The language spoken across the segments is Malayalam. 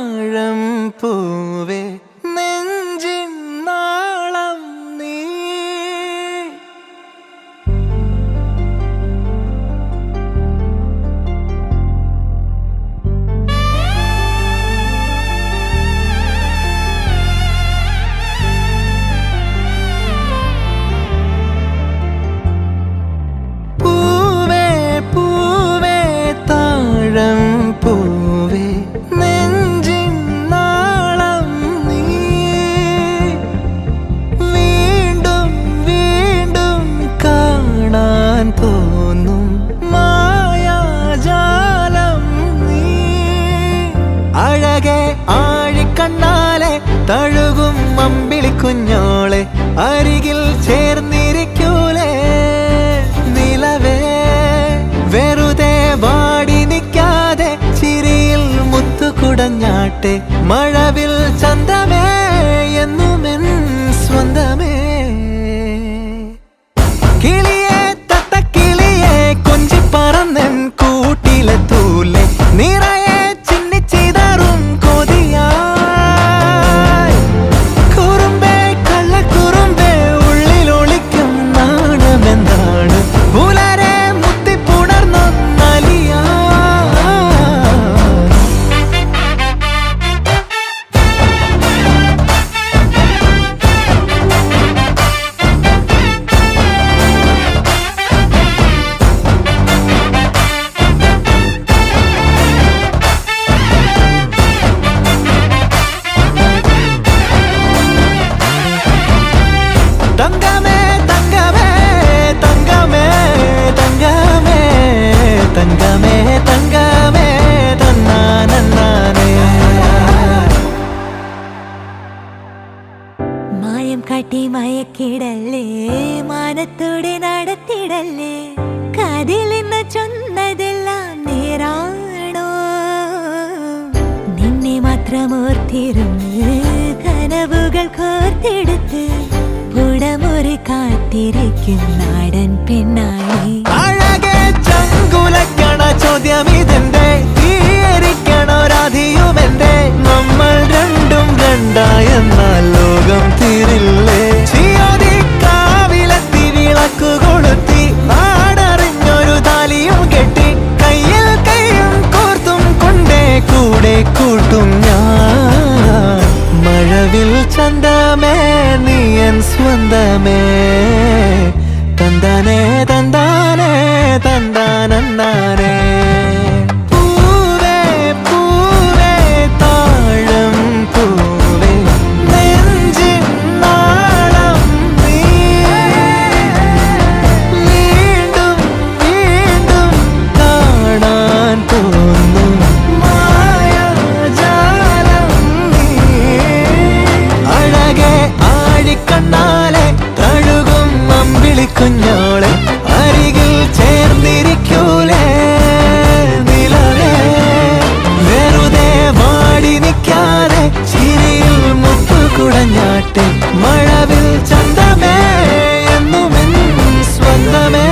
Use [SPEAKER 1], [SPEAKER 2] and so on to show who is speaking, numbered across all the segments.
[SPEAKER 1] താഴം പൂവേ നെഞ്ചിൻ നാളം നീ. പൂവേ പൂവേ താഴം പൂവേ നെഞ്ചിൻ നാളം നീ. വീണ്ടും വീണ്ടും കാണാൻ തോന്നും മായാജാലം നീ. അഴകെ ആഴിക്കണ്ണാലെ തഴുകും അമ്പിളിക്കുഞ്ഞോളെ അരികിൽ ചേർന്നിരിക്കൂലേ നിലവേ. വെറുതെ വാടി നിൽക്കാതെ ചിരിയിൽ മുത്തുകുടഞ്ഞാട്ടെ മഴവിൽ ചന്തമേ എന്നുമെൻ സ്വന്തമേ. കിളിയെ തത്തക്കിളിയെ കൊഞ്ചി പറന്നൻ കൂട്ടിലെ തൂലെ നിറയെ ചിന്നിച്ചിതറും കൊതിയായി. കുറുമ്പേ കള്ളക്കുറുമ്പേ ഉള്ളിലൊളിക്കും നാണമെന്താണ് പുലരെ മുത്തിപ്പുണർന്നൊന്നലിയാ. തങ്കമേ തങ്കമേ തങ്കമേ തങ്കമേ തങ്കമേ തങ്കമേ തന്നാനേ.
[SPEAKER 2] മായം കാട്ടി മയക്കിടല്ലേ മാനത്തോടെ നടത്തിടല്ലേ. കതിലിന്ന് ചൊന്നതെല്ലാം നേരാണോ? നിന്നെ മാത്രം ഓർത്തിരുന്ന് കനവുകൾ കോർത്തെടുത്ത് പുടമുറി കാത്തിരിക്കും നാടൻ പെണ്ണായി.
[SPEAKER 1] അഴകെ ചങ്കുലക്കണ ചോദ്യം ഇതെന്റെ തീയരിക്കണോ രാധിയുമെന്റെ. നമ്മൾ രണ്ടും രണ്ടായെന്നാൽ ലോകം തീരില്ലേ. ചിയോദിക്കാവിലെത്തി വിളക്കു കൊളുത്തി നാടറിഞ്ഞൊരു താലിയും കെട്ടി കയ്യിൽ കയ്യും കോർത്തും കൊണ്ടേ കൂടെ കൂട്ടും ഞാൻ. മഴവിൽ ചന്തമേ നീ എൻ സ്വന്തമേ. തന്താനേ തന്താനേ തന്താനേ. പൂവേ പൂവേ താഴം പൂവേ നെഞ്ചിൻ നാളം നീ. വീണ്ടും വീണ്ടും കാണാൻ തോന്നും മായാജാലം നീ. അഴകെ ആഴിക്കണ്ണാലെ തഴുകും അമ്പിളിക്കുഞ്ഞോളെ അരികിൽ ചേർന്നിരിക്കൂലേ നിലവേ. വെറുതെ വാടി നിൽക്കാതെ ചിരിയിൽ മുത്തുകുടഞ്ഞാട്ടെ മഴവിൽ ചന്തമേ എന്നുമെൻ സ്വന്തമേ.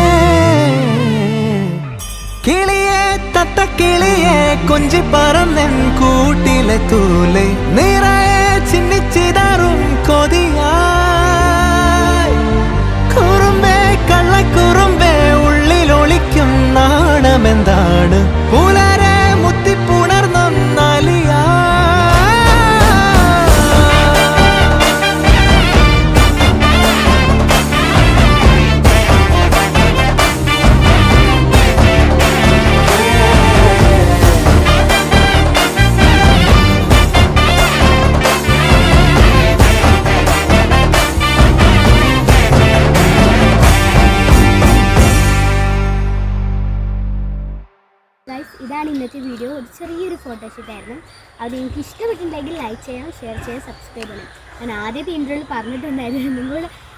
[SPEAKER 1] കിളിയെ തത്തക്കിളിയെ കൊഞ്ചി പറന്നൻ കൂട്ടിലെ തൂലെ നിറയെ ചിന്നിച്ചിതറും കൊതിയായി. കുറുമ്പേ കള്ളക്കുറുമ്പേ ഉള്ളിലൊളിക്കും നാണമെന്താണ് പുലരെ മുത്തിപ്പുണർന്നൊന്നലിയാ.
[SPEAKER 3] ഇതാണ് ഇന്നത്തെ വീഡിയോ. ഒരു ചെറിയൊരു ഫോട്ടോഷൂട്ടായിരുന്നു. അത് നിങ്ങൾക്ക് ഇഷ്ടപ്പെട്ടിട്ടുണ്ടെങ്കിൽ ലൈക്ക് ചെയ്യാം, ഷെയർ ചെയ്യാം, സബ്സ്ക്രൈബ് ചെയ്യണം. ഞാൻ ആദ്യത്തെ ഇൻട്രോയിൽ പറഞ്ഞിട്ടുണ്ടായിരുന്നു, നിങ്ങൾ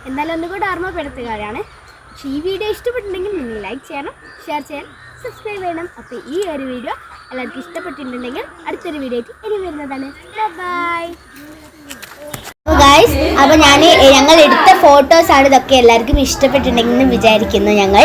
[SPEAKER 3] എന്തായാലും ഒന്നുകൂടെ ഓർമ്മപ്പെടുത്തുകയാണ്. പക്ഷേ ഈ വീഡിയോ ഇഷ്ടപ്പെട്ടിട്ടുണ്ടെങ്കിൽ നിങ്ങൾ ലൈക്ക് ചെയ്യണം, ഷെയർ ചെയ്യാൻ, സബ്സ്ക്രൈബ് ചെയ്യണം. അപ്പോൾ ഈ ഒരു വീഡിയോ എല്ലാവർക്കും ഇഷ്ടപ്പെട്ടിട്ടുണ്ടെങ്കിൽ അടുത്തൊരു വീഡിയോ ആയിട്ട് ഇനി വരുന്നതാണ്. ബൈ.
[SPEAKER 4] ഗൈസ്, അപ്പോൾ ഞങ്ങൾ എടുത്ത ഫോട്ടോസാണ് ഇതൊക്കെ എല്ലാവർക്കും ഇഷ്ടപ്പെട്ടിട്ടുണ്ടെന്ന് വിചാരിക്കുന്നു ഞങ്ങൾ.